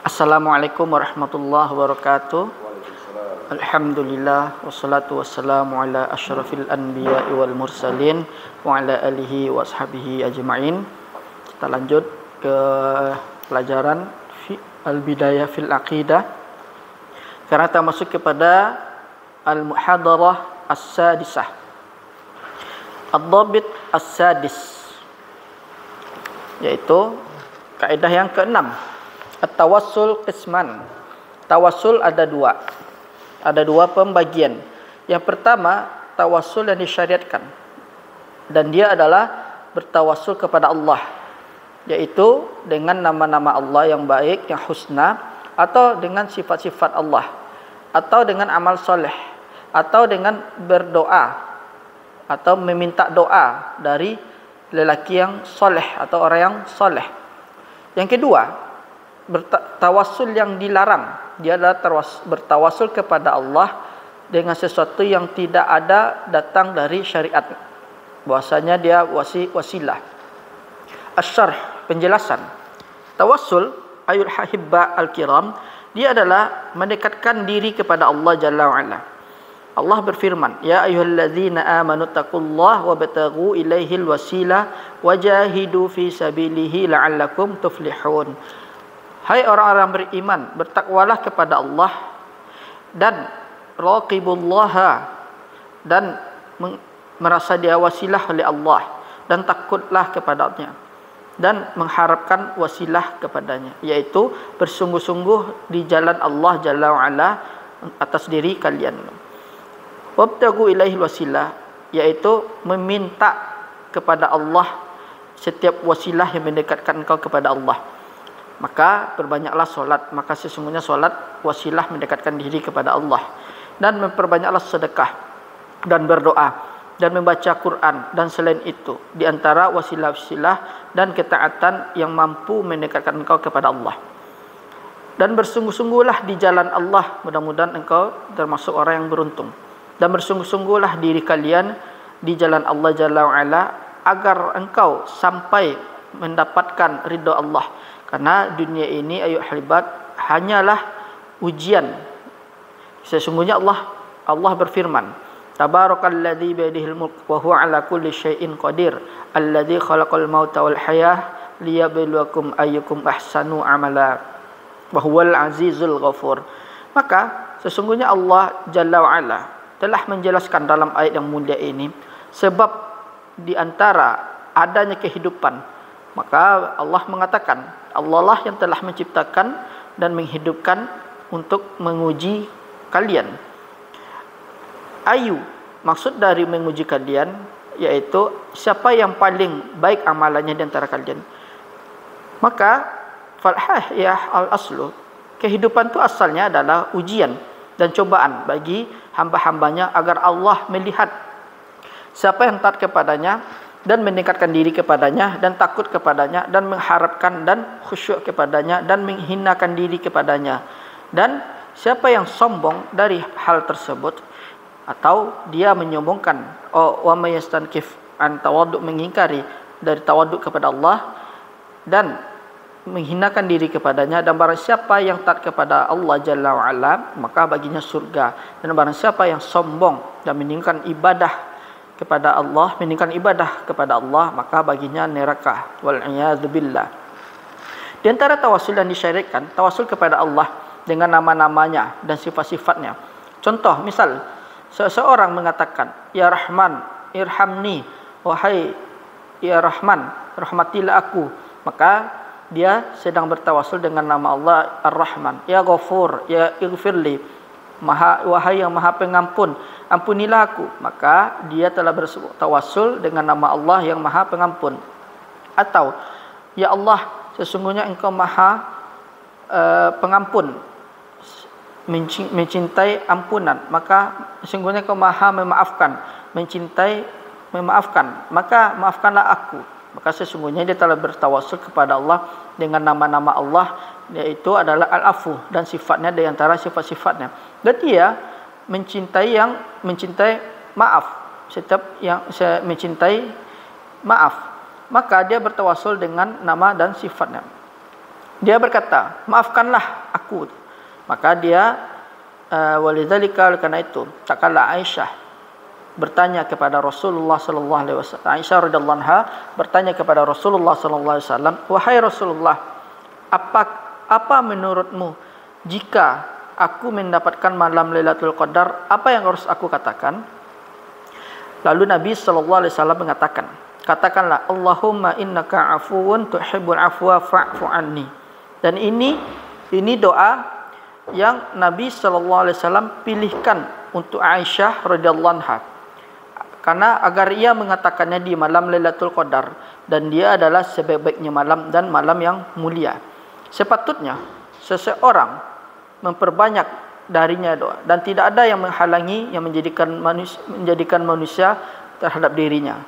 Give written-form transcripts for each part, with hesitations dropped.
Assalamualaikum warahmatullahi wabarakatuh. Alhamdulillah wassalatu wassalamu ala asyrafil anbiya'i wal mursalin wa ala alihi wa ashabihi ajma'in. Kita lanjut ke pelajaran al-bidayah fil aqidah. Sekarang kita masuk kepada al-muhadarah as-sadisah. Ad-dhabit as-sadis, yaitu kaidah yang keenam. At-tawassul qisman. Tawassul ada dua. Ada dua pembagian. Yang pertama, tawassul yang disyariatkan. Dan dia adalah bertawassul kepada Allah, yaitu dengan nama-nama Allah yang baik, yang husna, atau dengan sifat-sifat Allah, atau dengan amal soleh, atau dengan berdoa, atau meminta doa dari lelaki yang soleh atau orang yang soleh. Yang kedua, bertawassul yang dilarang. Dia adalah bertawassul kepada Allah dengan sesuatu yang tidak ada datang dari syariat. Bahwasanya dia wasilah. Asy-syarh, penjelasan. Tawassul ayul hahibba al-kiram, dia adalah mendekatkan diri kepada Allah Jalla wa Ala. Allah berfirman, ya ayyuhalladzina amanu taqullaha wabtaghu ilaihil wasilah wajahidu fi sabilihi la'allakum tuflihun. Hai orang-orang beriman, bertakwalah kepada Allah dan raqibullaha, dan merasa dia wasilah oleh Allah, dan takutlah kepadanya dan mengharapkan wasilah kepadanya, yaitu bersungguh-sungguh di jalan Allah Jalla wa Ala atas diri kalian. Wabtagu ilaihil wasilah, yaitu meminta kepada Allah setiap wasilah yang mendekatkan engkau kepada Allah. Maka perbanyaklah solat, maka sesungguhnya solat wasilah mendekatkan diri kepada Allah. Dan memperbanyaklah sedekah dan berdoa dan membaca Quran, dan selain itu di antara wasilah-wasilah dan ketaatan yang mampu mendekatkan engkau kepada Allah. Dan bersungguh-sungguhlah di jalan Allah, mudah-mudahan engkau termasuk orang yang beruntung. Dan bersungguh-sungguhlah diri kalian di jalan Allah Jalla wa Ala agar engkau sampai mendapatkan ridha Allah. Karena dunia ini ayuh halibat hanyalah ujian. Sesungguhnya Allah berfirman, Tabarakalladzi biyadihil mulk wa huwa ala kulli syai'in qadir, alladzi khalaqal mauta wal hayah liyabluwakum ayyukum ahsanu amala wa huwal azizul ghafur. Maka sesungguhnya Allah Jalla wa Ala telah menjelaskan dalam ayat yang mulia ini sebab di antara adanya kehidupan. Maka Allah mengatakan, Allah lah yang telah menciptakan dan menghidupkan untuk menguji kalian. Ayu, maksud dari menguji kalian, yaitu siapa yang paling baik amalannya di antara kalian. Maka falhahiyah al-aslu, kehidupan itu asalnya adalah ujian dan cobaan bagi hamba-hambanya agar Allah melihat siapa yang taat kepadanya dan meningkatkan diri kepadanya dan takut kepadanya dan mengharapkan dan khusyuk kepadanya dan menghinakan diri kepadanya. Dan siapa yang sombong dari hal tersebut atau dia menyombongkan, wa may yastankif an tawaddu, mengingkari dari tawaduk kepada Allah dan menghinakan diri kepadanya, dan barang siapa yang taat kepada Allah Jalla wa Ala maka baginya surga. Dan barang siapa yang sombong dan meninggalkan ibadah kepada Allah, meninggalkan ibadah kepada Allah, maka baginya neraka. Wal iyadzu billah. Di antara tawassul yang disyariatkan, tawassul kepada Allah dengan nama-namanya dan sifat-sifatnya. Contoh, misal seseorang mengatakan, ya Rahman, irhamni, wahai ya Rahman, rahmatilah aku. Maka dia sedang bertawassul dengan nama Allah Ar-Rahman. Ya Ghafur, ya Ighfirli, wahai yang Maha Pengampun, ampunilah aku. Maka dia telah bertawassul dengan nama Allah yang Maha Pengampun. Atau ya Allah, sesungguhnya engkau Maha Pengampun, mencintai ampunan, maka sesungguhnya engkau Maha memaafkan, mencintai memaafkan, maka maafkanlah aku. Maka sesungguhnya dia telah bertawassul kepada Allah dengan nama-nama Allah, yaitu adalah Al-Afu, dan sifatnya di antara sifat-sifatnya. Dan dia mencintai maaf, setiap yang mencintai maaf, maka dia bertawassul dengan nama dan sifatnya. Dia berkata, maafkanlah aku. Maka dia walidzalika, karena itu tak kala Aisyah bertanya kepada Rasulullah sallallahu alaihi wasallam, Aisyah radhiyallahu anha bertanya kepada Rasulullah sallallahu alaihi wasallam, wahai Rasulullah, apa menurutmu jika aku mendapatkan malam Lailatul Qadar, apa yang harus aku katakan? Lalu Nabi sallallahu alaihi wasallam mengatakan, katakanlah Allahumma innaka afuwun tuhibbul afwa fa'fu anni. Dan ini doa yang Nabi sallallahu alaihi wasallam pilihkan untuk Aisyah radhiyallahu anha. Karena agar ia mengatakannya di malam Lailatul Qadar, dan dia adalah sebaik-baiknya malam dan malam yang mulia. Sepatutnya seseorang memperbanyak darinya doa, dan tidak ada yang menghalangi yang menjadikan manusia terhadap dirinya.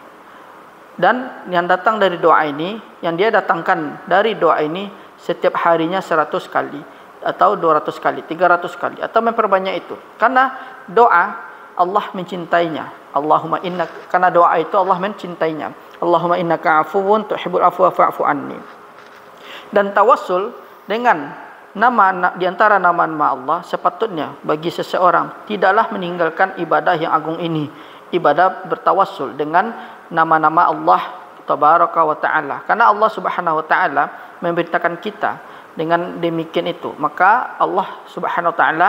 Dan yang datang dari doa ini, yang dia datangkan dari doa ini setiap harinya 100 kali atau 200 kali, 300 kali, atau memperbanyak itu. Karena doa Allah mencintainya. Allahumma innaka, karena doa itu Allah mencintainya. Allahumma innaka afuwun tuhibbul afwa fa'fu anni. Dan tawassul dengan nama di antara nama-nama Allah, sepatutnya bagi seseorang tidaklah meninggalkan ibadah yang agung ini, ibadah bertawassul dengan nama-nama Allah tabaraka wa taala. Karena Allah Subhanahu wa taala memberitakan kita dengan demikian itu. Maka Allah Subhanahu wa taala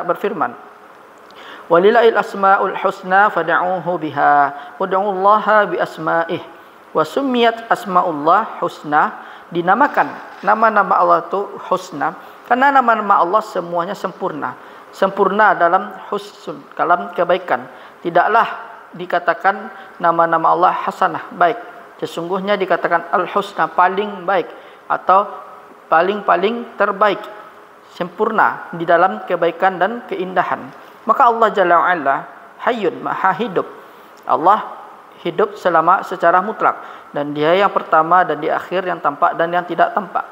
berfirman, walillahil asmaul husna fad'uuhu biha wad'uullaha bi asma'ih wa summiyat asmaullah husna. Dinamakan nama-nama Allah itu husna karena nama-nama Allah semuanya sempurna dalam husn, dalam kebaikan. Tidaklah dikatakan nama-nama Allah hasanah, baik. Sesungguhnya dikatakan al-husna, paling baik atau paling terbaik, sempurna di dalam kebaikan dan keindahan. Maka Allah Jalla wa'ala hayyun, maha hidup. Allah hidup selama secara mutlak, dan dia yang pertama dan di akhir, yang tampak dan yang tidak tampak.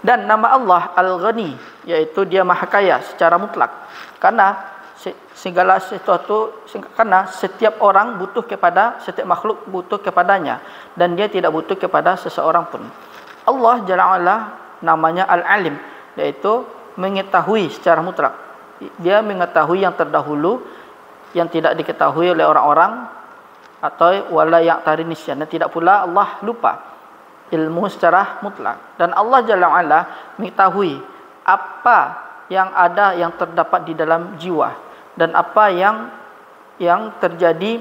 Dan nama Allah Al-Ghani, yaitu dia maha kaya secara mutlak. Karena segala sesuatu, karena setiap orang butuh kepada, setiap makhluk butuh kepadanya, dan dia tidak butuh kepada seseorang pun. Allah Jalla wa'ala namanya Al-Alim, yaitu mengetahui secara mutlak. Dia mengetahui yang terdahulu, yang tidak diketahui oleh orang-orang, atau wala ya'tari nisyan, dan tidak pula Allah lupa ilmu secara mutlak. Dan Allah Jalla wa'ala mengetahui apa yang ada, yang terdapat di dalam jiwa, dan apa yang terjadi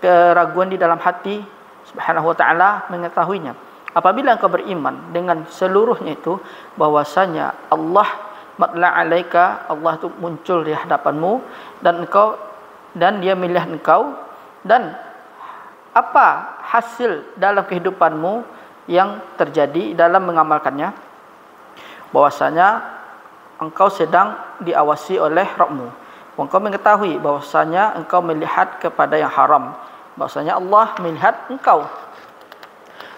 keraguan di dalam hati. Subhanahu wa ta'ala mengetahuinya. Apabila engkau beriman dengan seluruhnya itu, bahwasanya Allah matla'alaika, Allah itu muncul di hadapanmu, dan dia melihat engkau, dan apa hasil dalam kehidupanmu yang terjadi dalam mengamalkannya, bahwasanya engkau sedang diawasi oleh Rabbmu. Engkau mengetahui bahwasanya engkau melihat kepada yang haram, bahwasanya Allah melihat engkau.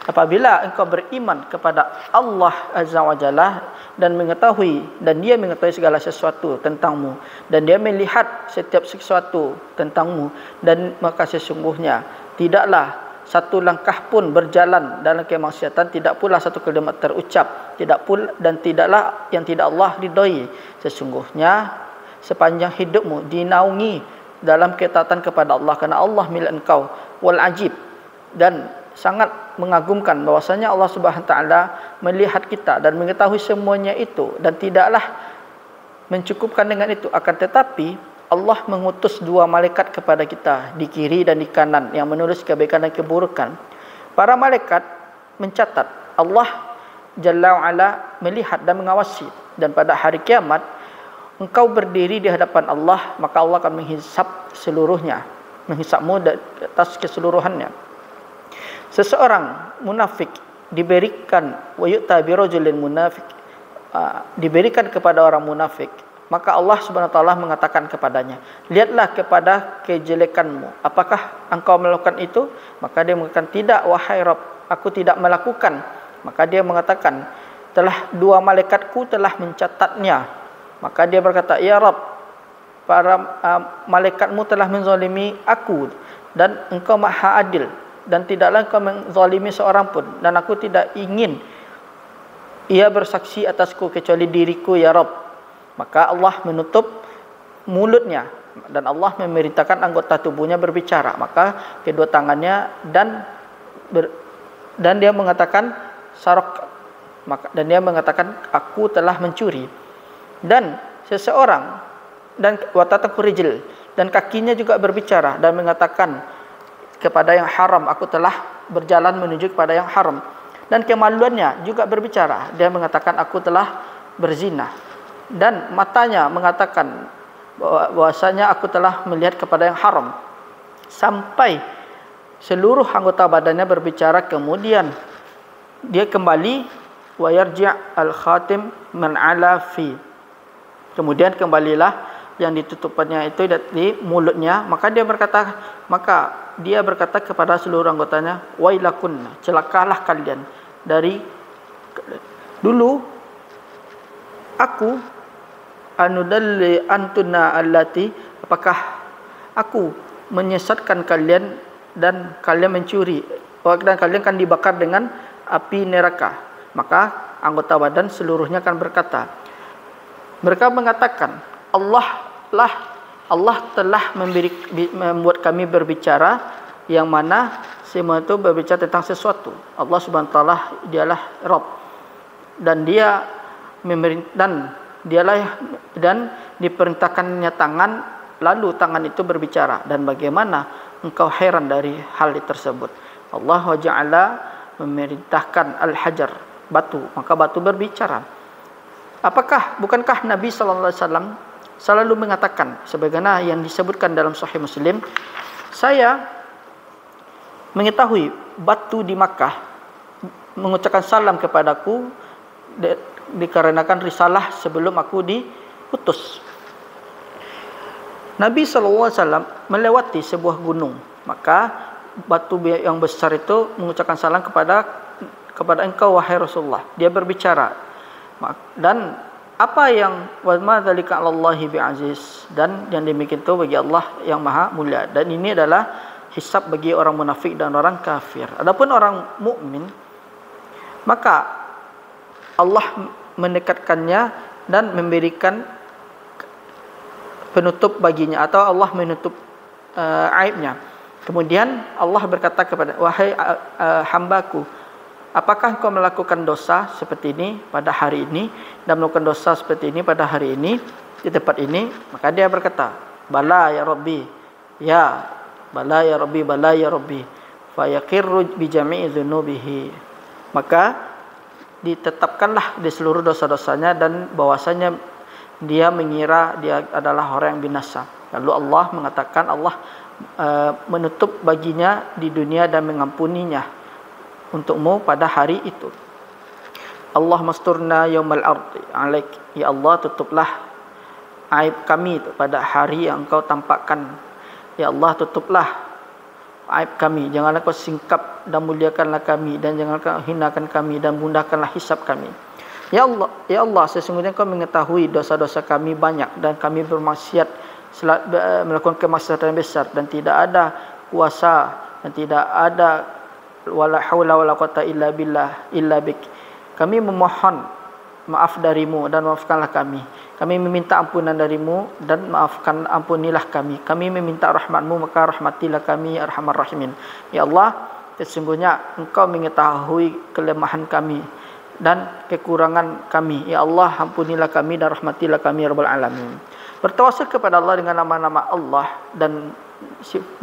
Apabila engkau beriman kepada Allah Azza wa Jalla dan mengetahui, dan dia mengetahui segala sesuatu tentangmu, dan dia melihat setiap sesuatu tentangmu, dan maka sesungguhnya tidaklah satu langkah pun berjalan dalam kemaksiatan, tidak pula satu kalimat terucap, tidaklah yang tidak Allah ridhoi. Sesungguhnya sepanjang hidupmu dinaungi dalam ketaatan kepada Allah, karena Allah milik engkau. Wal ajib, dan sangat mengagumkan bahwasanya Allah Subhanahu wa taala melihat kita dan mengetahui semuanya itu, dan tidaklah mencukupkan dengan itu, akan tetapi Allah mengutus 2 malaikat kepada kita di kiri dan di kanan yang menulis kebaikan dan keburukan. Para malaikat mencatat, Allah Jalla wa'ala melihat dan mengawasi, dan pada hari kiamat engkau berdiri di hadapan Allah, maka Allah akan menghisap seluruhnya, menghisapmu atas keseluruhannya. Seseorang munafik diberikan wa yu'ta bi rajulin munafik, diberikan kepada orang munafik, maka Allah Subhanahu wa taala mengatakan kepadanya, lihatlah kepada kejelekanmu, apakah engkau melakukan itu? Maka dia mengatakan, tidak wahai Rabb, aku tidak melakukan. Maka dia mengatakan, telah 2 malaikatku telah mencatatnya. Maka dia berkata, ya Rabb, para malaikatmu telah menzalimi aku, dan engkau maha adil, dan tidaklah engkau menzalimi seorang pun, dan aku tidak ingin ia bersaksi atasku kecuali diriku ya Rabb. Maka Allah menutup mulutnya dan Allah memerintahkan anggota tubuhnya berbicara. Maka kedua tangannya dan dia mengatakan sarok, dan dia mengatakan aku telah mencuri. Dan seseorang dan watataku rijil, dan kakinya juga berbicara dan mengatakan kepada yang haram, aku telah berjalan menuju kepada yang haram. Dan kemaluannya juga berbicara, dia mengatakan aku telah berzina. Dan matanya mengatakan bahwasanya aku telah melihat kepada yang haram. Sampai seluruh anggota badannya berbicara, kemudian dia kembali wa yarji' al-khatim man ala fi. Kemudian kembalilah yang ditutupannya itu di mulutnya, maka dia berkata kepada seluruh anggotanya, wailakun, celakalah kalian. Dari dulu aku anudalli antuna allati, apakah aku menyesatkan kalian dan kalian mencuri dan kalian akan dibakar dengan api neraka. Maka anggota badan seluruhnya akan berkata, mereka mengatakan Allah telah membuat kami berbicara, yang mana semua itu berbicara tentang sesuatu. Allah Subhanahu wa taala dialah Rabb, dan dia dan diperintahkannya tangan, lalu tangan itu berbicara. Dan bagaimana engkau heran dari hal tersebut? Allah Ja'ala memerintahkan al-hajar, batu, maka batu berbicara. Bukankah Nabi sallallahu alaihi wasallam selalu mengatakan sebagaimana yang disebutkan dalam Sahih Muslim, saya mengetahui batu di Makkah mengucapkan salam kepadaku dikarenakan risalah sebelum aku diutus. Nabi SAW melewati sebuah gunung, maka batu yang besar itu mengucapkan salam kepada engkau wahai Rasulullah. Dia berbicara, dan apa yang wa ma dzalika 'alallahi bi'aziz, dan yang demikian itu bagi Allah yang maha mulia. Dan ini adalah hisab bagi orang munafik dan orang kafir. Adapun orang mukmin, maka Allah mendekatkannya dan memberikan penutup baginya, atau Allah menutup aibnya. Kemudian Allah berkata kepada, wahai hambaku, apakah engkau melakukan dosa seperti ini pada hari ini dan melakukan dosa seperti ini pada hari ini di tempat ini? Maka dia berkata, bala ya Rabbi, ya bala ya Rabbi, bala ya Rabbi, fa yaqirru bi jami'i dzunubihi. Maka ditetapkanlah di seluruh dosa-dosanya dan bahwasanya dia mengira dia adalah orang yang binasa. Lalu Allah mengatakan, Allah menutup baginya di dunia dan mengampuninya untukmu pada hari itu. Allah masturna yaumal ardi alaik, ya Allah tutuplah aib kami pada hari yang engkau tampakkan. Ya Allah tutuplah aib kami, janganlah kau singkap dan muliakanlah kami, dan janganlah kau hinakan kami dan mudahkanlah hisab kami. Ya Allah, sesungguhnya kau mengetahui dosa-dosa kami banyak dan kami bermaksiat, melakukan kemaksiatan besar, dan tidak ada kuasa dan tidak ada wala haula wala quwata illa billah illa bik. Kami memohon maaf darimu dan maafkanlah kami. Kami meminta ampunan darimu dan ampunilah kami. Kami meminta rahmatmu, maka rahmatilah kami ya arhamar rahimin. Ya Allah, sesungguhnya engkau mengetahui kelemahan kami dan kekurangan kami. Ya Allah, ampunilah kami dan rahmatilah kami ya rabbal alamin. Bertawassul kepada Allah dengan nama-nama Allah dan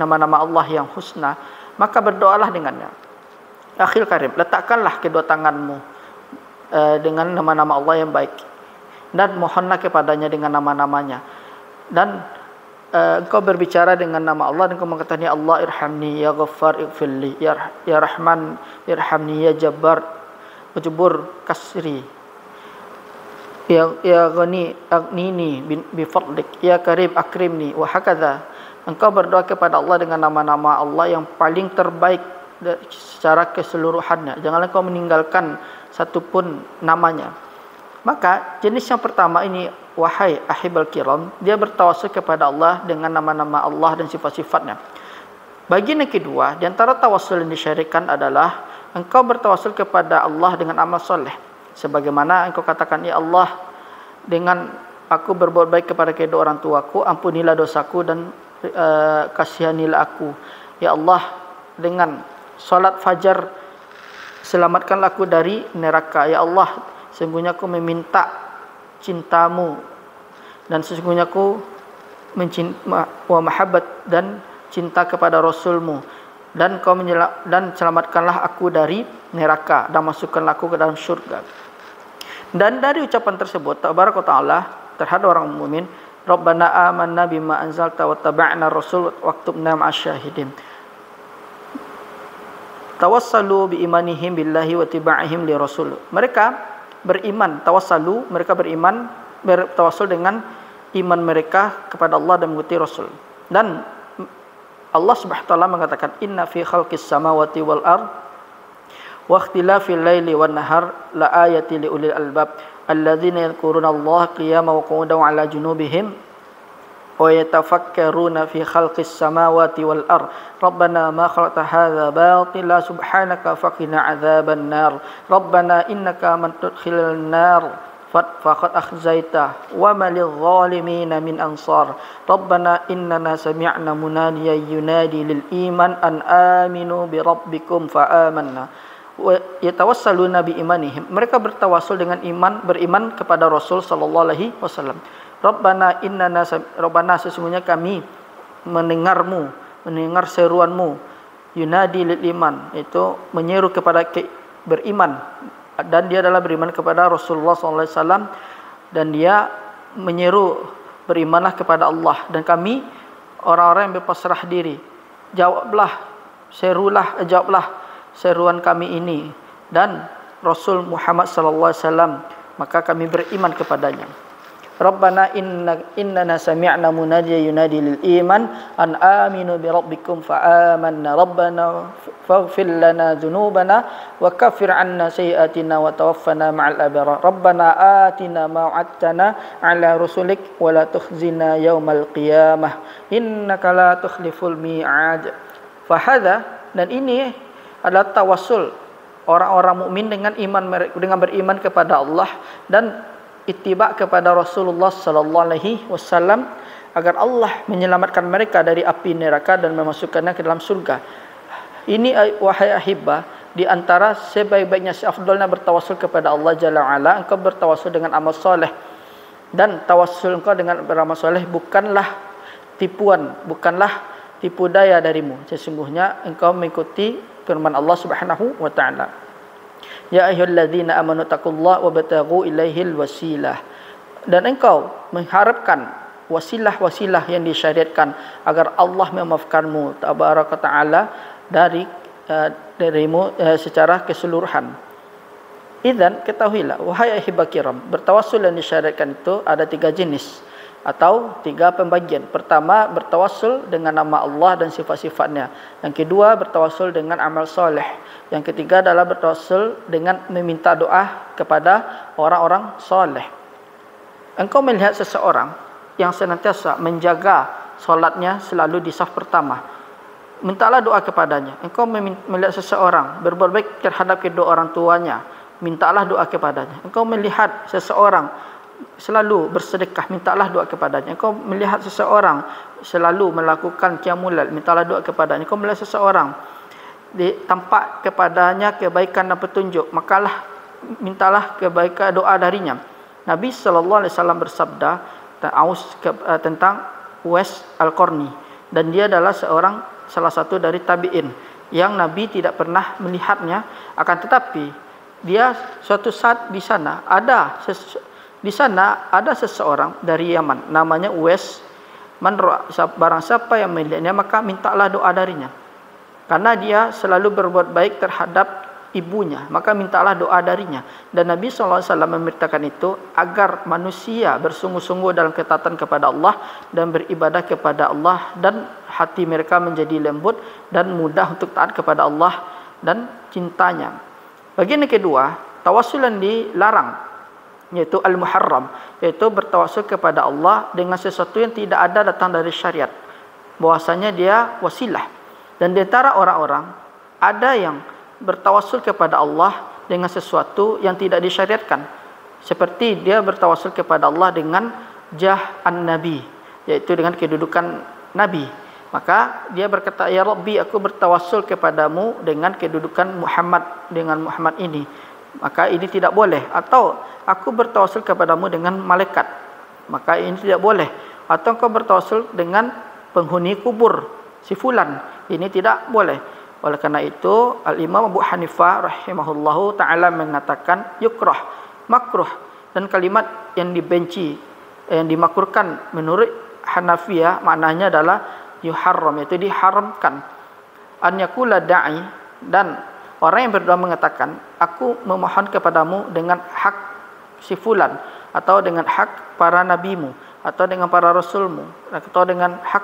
nama-nama Allah yang husna, maka berdoalah dengannya. Akhil karim, letakkanlah kedua tanganmu dengan nama-nama Allah yang baik, dan mohonlah kepadanya dengan nama-namanya. Dan engkau berbicara dengan nama Allah dan engkau mengatakan, ya Allah irhamni, ya Ghaffar ighfirli, ya Rahman irhamni, ya Jabbar ujbur kasri, ya Ghani aghnini bi fadlik, ya Karim akrimni, wa hakadha. Engkau berdoa kepada Allah dengan nama-nama Allah yang paling terbaik secara keseluruhannya. Janganlah kau meninggalkan satupun namanya. Maka jenis yang pertama ini, wahai ahibal kiram, dia bertawassul kepada Allah dengan nama-nama Allah dan sifat-sifatnya. Bagian yang kedua, di antara tawassul yang disyariatkan adalah engkau bertawassul kepada Allah dengan amal soleh. Sebagaimana engkau katakan, ya Allah, dengan aku berbuat baik kepada kedua orang tuaku, ampunilah dosaku dan kasihanilah aku. Ya Allah, dengan solat fajar selamatkanlah aku dari neraka. Ya Allah, sesungguhnya aku meminta cintamu dan sesungguhnya aku wa mahabbat dan cinta kepada Rasulmu, dan kau dan selamatkanlah aku dari neraka dan masukkanlah aku ke dalam syurga. Dan dari ucapan tersebut tabaraka taala terhadap orang mukmin, Rabbana amanna bima anzalta wa taba'na rasul waktubna ma'asyahidin. Tawassalu bi imanihim billahi wa tiba'ihim li rasul. Mereka beriman, tawassalu, mereka beriman, bertawassul dengan iman mereka kepada Allah dan mengikuti Rasul. Dan Allah Subhanahu wa taala mengatakan, inna fi khalqis samawati wal ard wa ikhtilafil laili wan nahar la ayati li ulil albab alladzina yadhkuruna Allah qiyaman wa qu'udan wa 'ala junubihim wa yatafakkaruna fi khalqis samawati wal ard rabbana ma khalaqta hadza batila subhanaka faqina 'adzaban nar rabbana innaka man tudkhilal nar faqad akhzaita wa ma lidh-dhalimin min ansar rabbana innana sami'na munadiyan yunadi lil iman an aminu bi rabbikum fa amanna. Yatawassaluna bi imanihim, mereka bertawassul dengan iman, beriman kepada Rasul sallallahu alaihi wasallam. Rabbana sesungguhnya kami mendengarmu, mendengar seruanmu, yunadi lil iman, itu menyeru kepada beriman, dan dia adalah beriman kepada Rasulullah sallallahu alaihi wasallam, dan dia menyeru berimanlah kepada Allah, dan kami orang-orang yang berpasrah diri. Jawablah seruan kami ini dan Rasul Muhammad sallallahu alaihi wasallam, maka kami beriman kepadanya. Rabbana innana sami'na munadiyan yunadi lil iman an aminu bi rabbikum fa amanna rabbana faghfir lana dhunubana wa kaffir 'anna sayyi'atina wa tawaffana ma'al abrar rabbana atina ma wa'adtana 'ala rusulik wa la tukhzina yaumal qiyamah innaka la tukhliful mi'ad. Fa hadza, dan ini adalah tawassul orang-orang mukmin dengan iman mereka, dengan beriman kepada Allah dan ittiba kepada Rasulullah sallallahu alaihi wasallam, agar Allah menyelamatkan mereka dari api neraka dan memasukkannya ke dalam surga. Ini wahai ahibah, di antara sebaik-baiknya, seafdalnya bertawassul kepada Allah Jalla wa'ala, engkau bertawassul dengan amal soleh. Dan tawassul engkau dengan beramal soleh bukanlah tipuan, bukanlah tipu daya darimu. Sesungguhnya engkau mengikuti firman Allah Subhanahu wa taala. Ya ayyuhalladzina amanu taqullaha wabtaghu ilaihil wasilah. Dan engkau mengharapkan wasilah-wasilah yang disyariatkan agar Allah memaafkanmu tabaraka taala darimu secara keseluruhan. Idzan, ketahuilah wahai ahibah kiram, bertawassul yang disyariatkan itu ada 3 jenis atau 3 pembagian. Pertama, bertawassul dengan nama Allah dan sifat-sifatnya. Yang kedua, bertawassul dengan amal soleh. Yang ketiga adalah bertawassul dengan meminta doa kepada orang-orang soleh. Engkau melihat seseorang yang senantiasa menjaga solatnya selalu di saf pertama, mintalah doa kepadanya. Engkau melihat seseorang berbuat baik terhadap kedua orang tuanya, mintalah doa kepadanya. Engkau melihat seseorang selalu bersedekah, mintalah doa kepadanya. Engkau melihat seseorang selalu melakukan qiyamul lail, mintalah doa kepadanya. Engkau melihat seseorang tampak kepadanya kebaikan dan petunjuk, makalah mintalah kebaikan, doa darinya. Nabi sallallahu alaihi wasallam bersabda tentang Uwais Al-Qarni, dan dia adalah salah satu dari tabi'in yang Nabi tidak pernah melihatnya, akan tetapi dia suatu saat di sana ada seseorang dari Yaman namanya Uwais. Barang siapa yang melihatnya maka mintalah doa darinya, karena dia selalu berbuat baik terhadap ibunya, maka mintalah doa darinya. Dan Nabi SAW memerintahkan itu agar manusia bersungguh-sungguh dalam ketaatan kepada Allah dan beribadah kepada Allah, dan hati mereka menjadi lembut dan mudah untuk taat kepada Allah dan cintanya. Bagian yang kedua, tawassul yang dilarang, yaitu al-muharram, yaitu bertawassul kepada Allah dengan sesuatu yang tidak ada datang dari syariat, bahwasanya dia wasilah. Dan di antara orang-orang ada yang bertawassul kepada Allah dengan sesuatu yang tidak disyariatkan. Seperti dia bertawassul kepada Allah dengan jah an-nabi, yaitu dengan kedudukan nabi. Maka dia berkata, ya Rabbi, aku bertawassul kepadamu dengan kedudukan Muhammad, dengan Muhammad ini. Maka ini tidak boleh. Atau aku bertawassul kepadamu dengan malaikat. Maka ini tidak boleh. Atau kau bertawassul dengan penghuni kubur, si fulan. Ini tidak boleh. Oleh karena itu, Al-Imam Abu Hanifah rahimahullahu ta'ala mengatakan yukrah, makruh. Dan kalimat yang dibenci, yang dimakruhkan menurut Hanafiyah, maknanya adalah yuharram, yaitu diharamkan. An yakula da'i, dan orang yang berdoa mengatakan, aku memohon kepadamu dengan hak si fulan, atau dengan hak para nabimu, atau dengan para rasulmu, atau dengan hak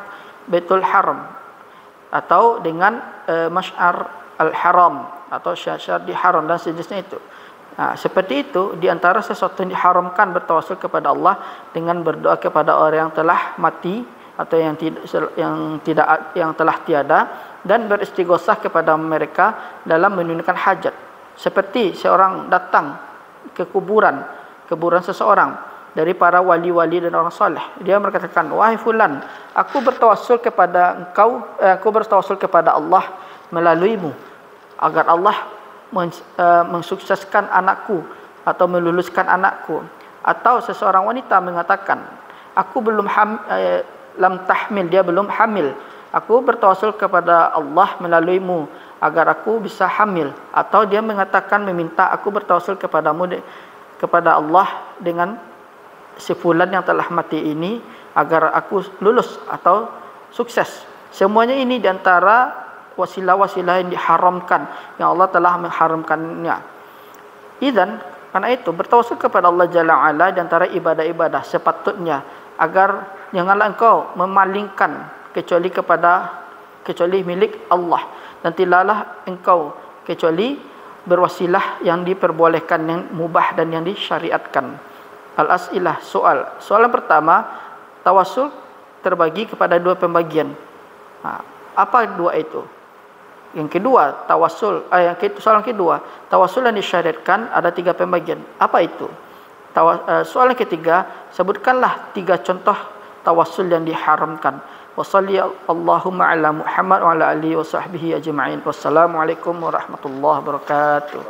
Baitul Haram, atau dengan Masy'ar al-Haram, atau syair di haram dan sejenisnya itu. Nah, seperti itu, di antara sesuatu yang diharamkan bertawassul kepada Allah dengan berdoa kepada orang yang telah mati atau yang telah tiada, dan beristighosah kepada mereka dalam menunaikan hajat. Seperti seorang datang ke kuburan seseorang dari para wali-wali dan orang soleh. Dia berkatakan, wahai fulan, aku bertawassul kepada engkau, aku bertawassul kepada Allah melaluimu, agar Allah mensukseskan anakku atau meluluskan anakku. Atau seseorang wanita mengatakan, aku belum lam tahmil, dia belum hamil, aku bertawassul kepada Allah melaluimu agar aku bisa hamil. Atau dia mengatakan, meminta, aku bertawassul kepada Allah dengan si fulan yang telah mati ini agar aku lulus atau sukses. Semuanya ini diantara wasilah-wasilah yang diharamkan, yang Allah telah mengharamkannya. Idzan, karena itu bertawassul kepada Allah Jalla wa'ala diantara ibadah-ibadah sepatutnya, agar janganlah engkau memalingkan kecuali milik Allah, dan tidaklah engkau kecuali berwasilah yang diperbolehkan, yang mubah dan yang disyariatkan. Al-as'ilah, soalan pertama, tawassul terbagi kepada dua pembagian. Apa dua itu? Yang kedua, soalan kedua, tawassul yang disyariatkan ada tiga pembagian. Apa itu? Soalan ketiga, sebutkanlah tiga contoh tawassul yang diharamkan. Wassallallahu ala Muhammad wa ala alihi wa sahbihi ajma'in. Wassalamualaikum warahmatullahi wabarakatuh.